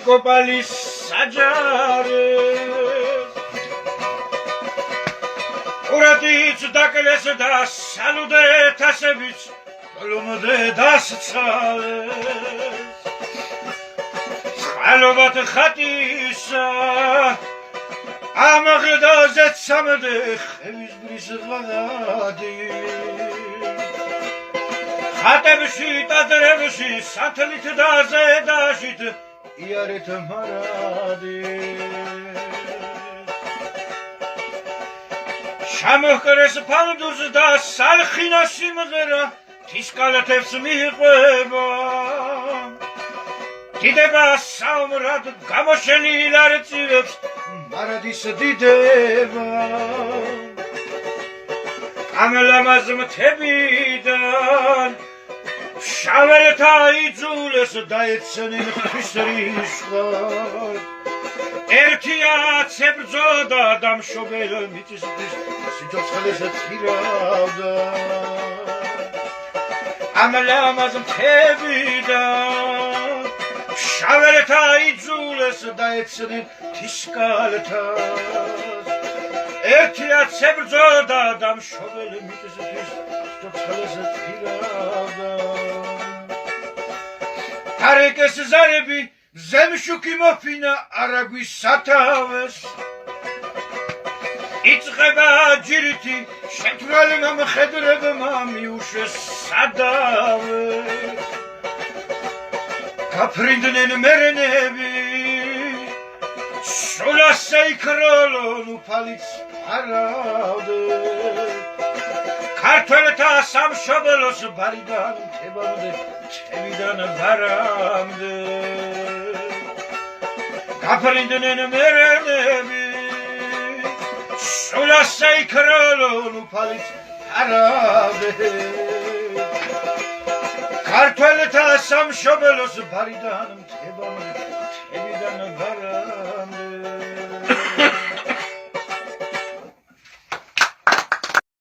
კოპალის საჯარე ურატიც დაკლეს და სალუდე თასებიც ლომოდე დასცალეს წყალობათ ხატისა ამაღლდაზე ცამდე ხევისბრის ღალადი ხატებში ტაძრებში სათლით და ზედაშით იარეთ მარადი შემოჰკრეს ფალდუს და სალხინა სიმღერა თისკალათებს მიყვება დიდება საომრად გამოშენილ არწივებს მარადის დიდება ამლამაზ მთებიდან შაველთა იძულეს დაეცნენ ხვისრიშხარ ერთია ცებრძოდა და მშობელ მიწისძვრის სიცოცხლეს ცირავდა ამლამაზ მთებიდან შაველთა იძულეს დაეცნენ თიშკალთას ერთია ცებრძოდა და მშობელ მიწისძვრის სიცოცხლეს ცირავდა თარეკეს ზარები ზემშუქი მოფინა არაგვის სათავეს იწყება ჯირითი შემთვრალმა მხედრებმა მიუშვეს სადავეს გაფრინდნენ მერენები სულას საიქროლონ უფალიც არავდნენ ქართველთა სამშობლოს ბარიდან მთებამდე თემიდან ბარამდე გაფრინდნენ მერენები სულას საიქროლონ უფალიც არავდნენ ქართველთა სამშობლოს ბარიდან